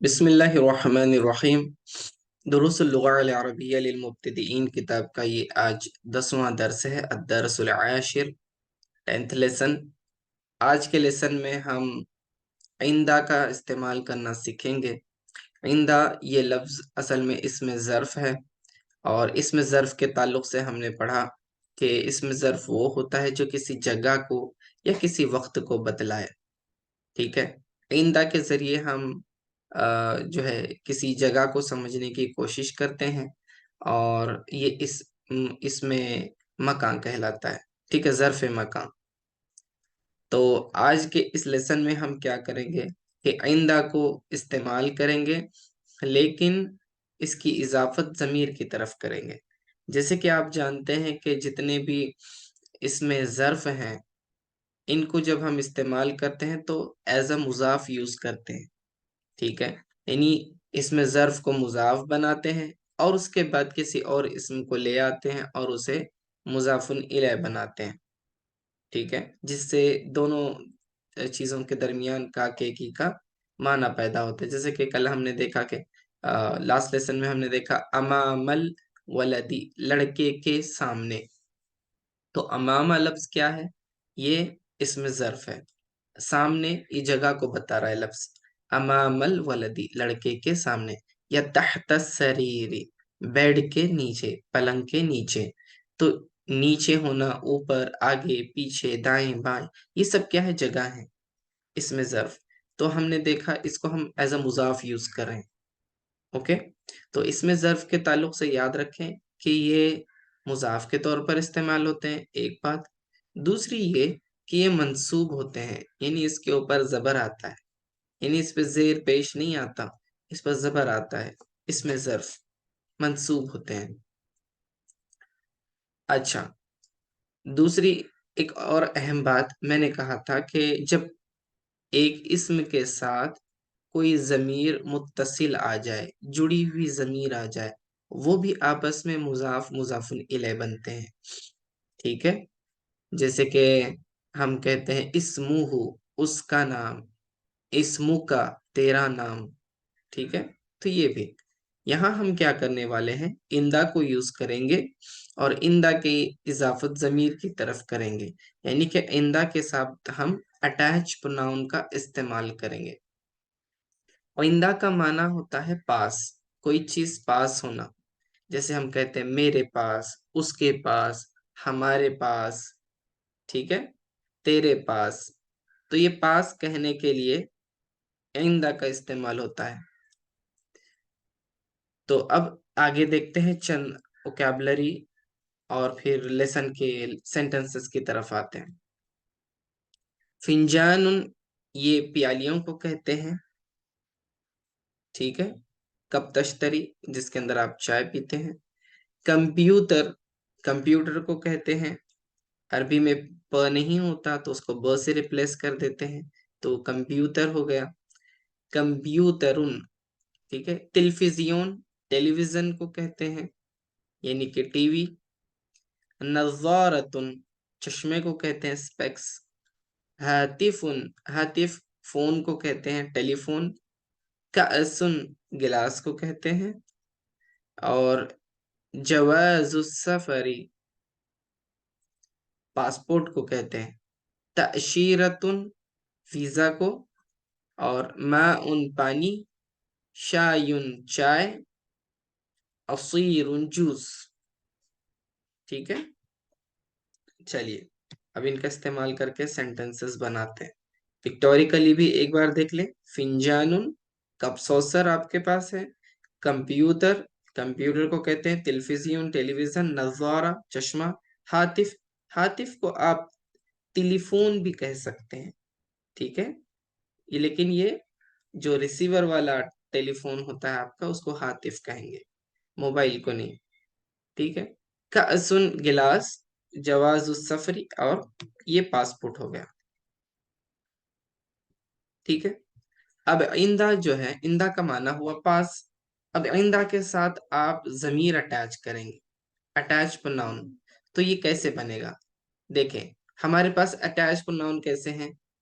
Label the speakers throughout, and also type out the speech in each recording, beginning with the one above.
Speaker 1: بسم اللہ الرحمن الرحیم دروس اللغة العربیہ للمبتدئین کتاب کا یہ آج 10واں درس ہے، الدرس العاشر، 10th لیسن۔ آج کے لیسن میں ہم عندہ کا استعمال کرنا سیکھیں گے۔ عندہ یہ لفظ اصل میں اسم ظرف ہے، اور اسم ظرف کے تعلق سے ہم نے پڑھا کہ اسم ظرف وہ ہوتا ہے جو کسی جگہ کو یا کسی وقت کو بتلائے، ٹھیک ہے۔ عندہ کے ذریعے ہم جو ہے کسی جگہ کو سمجھنے کی کوشش کرتے ہیں، اور یہ اس میں مکان کہلاتا ہے، ٹھیک ہے، ظرف مکان۔ تو آج کے اس لیسن میں ہم کیا کریں گے کہ آئندہ کو استعمال کریں گے، لیکن اس کی اضافت ضمیر کی طرف کریں گے۔ جیسے کہ آپ جانتے ہیں کہ جتنے بھی اس میں ظرف ہیں، ان کو جب ہم استعمال کرتے ہیں تو ایز اے مضاف یوز کرتے ہیں، ٹھیک ہے، یعنی اس میں ظرف کو مضاف بناتے ہیں اور اس کے بعد کسی اور اسم کو لے آتے ہیں اور اسے مضاف الیہ بناتے ہیں، ٹھیک ہے، جس سے دونوں چیزوں کے درمیان کا کی کا معنی پیدا ہوتا ہے۔ جیسے کہ کل ہم نے دیکھا کہ لاسٹ لیسن میں ہم نے دیکھا امام الولدی، لڑکے کے سامنے۔ تو امامہ لفظ کیا ہے؟ یہ اسم ظرف ہے، سامنے یہ جگہ کو بتا رہا ہے لفظ، امام الولدی، لڑکے کے سامنے، یا تحت السریری، بیڈ کے نیچے، پلنگ کے نیچے۔ تو نیچے ہونا، اوپر، آگے، پیچھے، دائیں بائیں، یہ سب کیا ہے؟ جگہ ہے، اسم ظرف۔ تو ہم نے دیکھا اس کو ہم ایز اے مضاف یوز کر رہے ہیں، اوکے۔ تو اسم ظرف کے تعلق سے یاد رکھیں کہ یہ مضاف کے طور پر استعمال ہوتے ہیں، ایک بات۔ دوسری یہ کہ یہ منصوب ہوتے ہیں، یعنی اس کے اوپر زبر آتا ہے، یعنی اس پہ زیر پیش نہیں آتا، اس پر زبر آتا ہے، اس میں ظرف منصوب ہوتے ہیں۔ اچھا، دوسری ایک اور اہم بات میں نے کہا تھا کہ جب ایک اسم کے ساتھ کوئی ضمیر متصل آ جائے، جڑی ہوئی ضمیر آ جائے، وہ بھی آپس میں مضاف الیہ بنتے ہیں، ٹھیک ہے۔ جیسے کہ ہم کہتے ہیں اسمہ، اس کا نام، اسمو کا، تیرا نام، ٹھیک ہے۔ تو یہ بھی یہاں ہم کیا کرنے والے ہیں، اندہ کو یوز کریں گے اور اندہ کی اضافت ضمیر کی طرف کریں گے، یعنی کہ اندہ کے ساتھ ہم اٹیچ پروناؤن کا استعمال کریں گے۔ آئندہ کا معنی ہوتا ہے پاس، کوئی چیز پاس ہونا، جیسے ہم کہتے ہیں میرے پاس، اس کے پاس، ہمارے پاس، ٹھیک ہے، تیرے پاس۔ تو یہ پاس کہنے کے لیے آئندہ کا استعمال ہوتا ہے۔ تو اب آگے دیکھتے ہیں چند وکیبلری اور پھر لیسن کے سینٹنسز کی طرف آتے ہیں۔ فنجان، یہ پیالیوں کو کہتے ہیں، ٹھیک ہے۔ کب تشتری، جس کے اندر آپ چائے پیتے ہیں۔ کمپیوٹر، کمپیوٹر کو کہتے ہیں، عربی میں پ نہیں ہوتا تو اس کو ب سے ریپلیس کر دیتے ہیں، تو کمپیوٹر ہو گیا۔ کمپیوٹرن، ٹھیک ہے۔ تلفزیون، ٹیلی ویژن کو کہتے ہیں، یعنی کہ ٹی وی۔ نظارتن، چشمے کو کہتے ہیں اسپیکس۔ ہاتفن، ہاتف فون کو کہتے ہیں ٹیلی فون۔ کأسن، گلاس کو کہتے ہیں۔ اور جواز السفری، پاسپورٹ کو کہتے ہیں۔ تأشیرتن، ویزا کو۔ اور ماء، پانی۔ شایٌ، چائے۔ عصیر، جوس، ٹھیک ہے۔ چلیے اب ان کا استعمال کر کے سینٹنسز بناتے ہیں۔ پکٹوریکلی بھی ایک بار دیکھ لیں۔ فنجانن، کپ سوسر آپ کے پاس ہے۔ کمپیوٹر، کمپیوٹر کو کہتے ہیں تلفزیون، ٹیلی ویژن۔ نظارہ، چشمہ۔ ہاتف، ہاتف کو آپ ٹیلی فون بھی کہہ سکتے ہیں، ٹھیک ہے، لیکن یہ جو ریسیور والا ٹیلی فون ہوتا ہے آپ کا، اس کو ہاتف کہیں گے، موبائل کو نہیں، ٹھیک ہے۔ کأسن، گلاس۔ جواز السفری، اور یہ پاسپورٹ ہو گیا، ٹھیک ہے۔ اب آئندہ جو ہے، آئندہ کا معنی ہوا پاس۔ اب آئندہ کے ساتھ آپ ضمیر اٹیچ کریں گے، اٹیچ پروناؤن۔ تو یہ کیسے بنے گا؟ دیکھیں ہمارے پاس اٹیچ پروناؤن کیسے ہیں،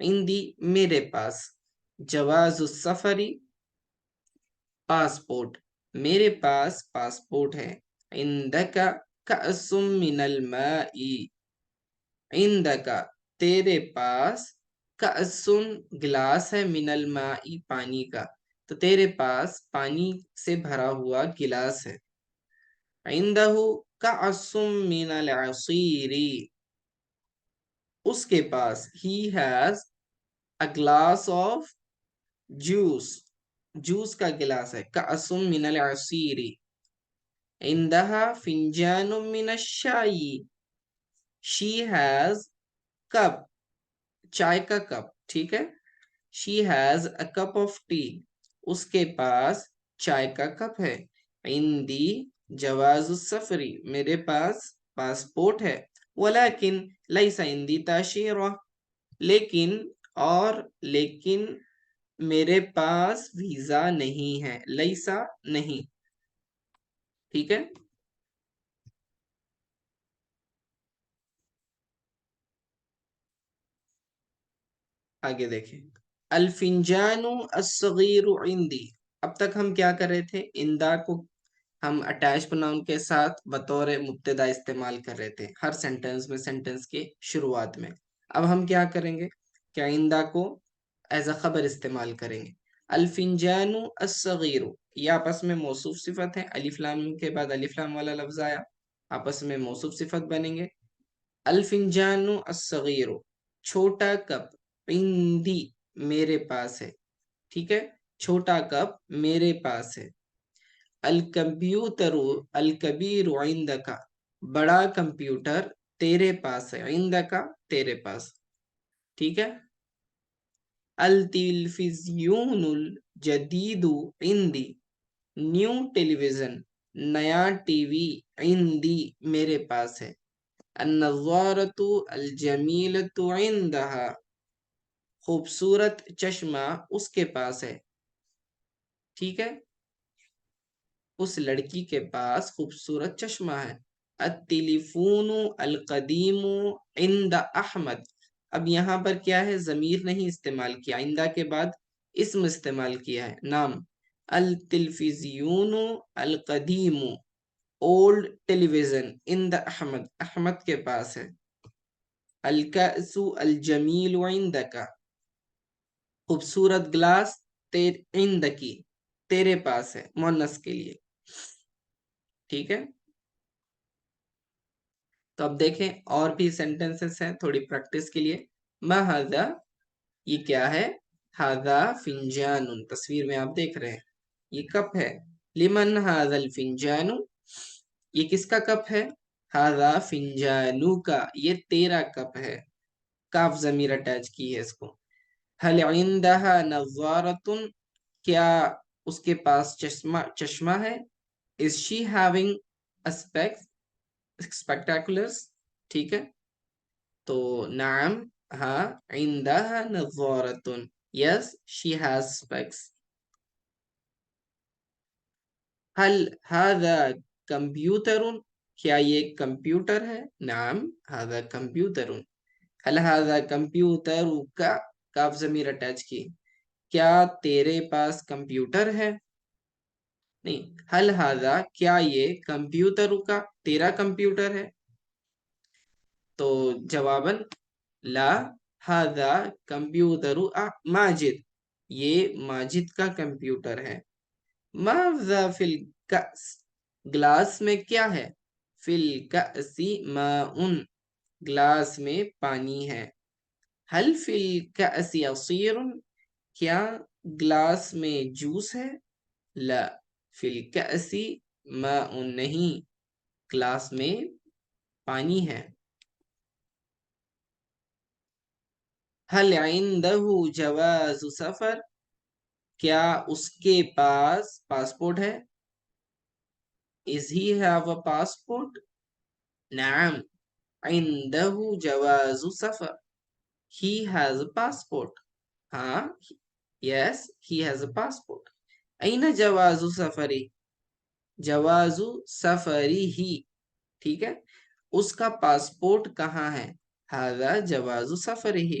Speaker 1: عندي میرے پاس، جواز السفری پاسپورٹ، میرے پاس پاسپورٹ ہے، عندک کأس من الماء، عندک تیرے پاس، کأسن گلاس ہے، من الماء پانی کا، تو تیرے پاس پانی سے بھرا ہوا گلاس ہے، عندہ کأس من العصیر، اس کے پاس he has a glass of juice، juice کا گلاس ہے، کأس من العصیر، عندها فنجان من الشائی، she has cup، چائے کا کپ، ٹھیک ہے، she has a cup of tea، اس کے پاس چائے کا کپ ہے، عندی جواز السفری، میرے پاس پاسپورٹ ہے، ولیکن لیس عندی تاشیرہ، لیکن اور لیکن میرے پاس ویزا نہیں ہے، لیسا نہیں، ٹھیک ہے۔ آگے دیکھیں، الفنجان الصغیر عندی، اب تک ہم کیا کر رہے تھے، اندا کو ہم اٹیچ پرناؤن کے ساتھ بطور مبتدا استعمال کر رہے تھے ہر سینٹنس میں، سینٹنس کے شروعات میں، اب ہم کیا کریں گے، کیا اندا کو ایز اے خبر استعمال کریں گے، الفنجان الصغیر، یہ آپس میں موصوف صفت ہے، الف لام کے بعد الف لام والا لفظ آیا، آپس میں موصوف صفت بنیں گے، الفنجان الصغیر چھوٹا کپ، عندی میرے پاس ہے، ٹھیک ہے، چھوٹا کپ میرے پاس ہے، الکمپیوٹر الکبیر عندک، بڑا کمپیوٹر تیرے پاس ہے، عندک تیرے پاس، ٹھیک ہے، التلفزیون الجدید عندی، نیو ٹیلی ویژن نیا ٹی وی، عندی میرے پاس ہے، النظارۃ الجمیلۃ عندها، خوبصورت چشمہ اس کے پاس ہے، ٹھیک ہے، اس لڑکی کے پاس خوبصورت چشمہ ہے، التلیفون القدیم عند احمد، اب یہاں پر کیا ہے، ضمیر نہیں استعمال کیا، عندہ کے بعد اسم استعمال کیا ہے، نام، التلفزیون القدیم اولڈ ٹیلی ویژن عند احمد، احمد کے پاس ہے، الکأس الجمیل عندک، خوبصورت گلاس عندکی تیرے پاس ہے، مونس کے لیے، ٹھیک ہے، تو اب دیکھیں اور بھی سینٹنسز ہیں تھوڑی پریکٹس کے لیے، ما ھذا، یہ کیا ہے، ھذا فنجان، تصویر میں آپ دیکھ رہے ہیں یہ کپ ہے، لمن ھذا الفنجان، یہ کس کا کپ ہے، ھذا فنجانو کا، یہ تیرا کپ ہے، کاف ضمیر اٹیچ کی ہے اس کو، هل عندها نظارۃ، کیا اس کے پاس چشمہ ہے، is she having a spectaculars، ٹھیک ہے، تو نعم، ہاں، عندها نظارۃ، yes she has specs، هل هذا کمپیوٹر، کیا یہ کمپیوٹر ہے، نعم هذا کمپیوٹر، هل هذا کمپیوٹر کا، کاف ضمیر اٹیچ کی، کیا تیرے پاس کمپیوٹر ہے، نہیں، حل ہاذا، کیا یہ کمپیوٹر کا تیرا کمپیوٹر ہے، تو جواباً لا ہاذا کمپیوٹر ماجد، یہ ماجد کا کمپیوٹر ہے، ماذا فی الکأس، گلاس میں کیا ہے، فی الکأس ماء، گلاس میں پانی ہے، حل فی الکأس عصیر، کیا گلاس میں جوس ہے، لا فی الکأس ماء، نہیں، گلاس میں پانی ہے، حل عنده جواز سفر، کیا اس کے پاس پاسپورٹ ہے، is he have a passport، نعم عنده جواز سفر، he has a passport، ہاں، yes he has a passport، این جواز سفری، جواز سفری ہی، ٹھیک ہے، اس کا پاسپورٹ کہاں ہے، ھذا جواز سفرہ،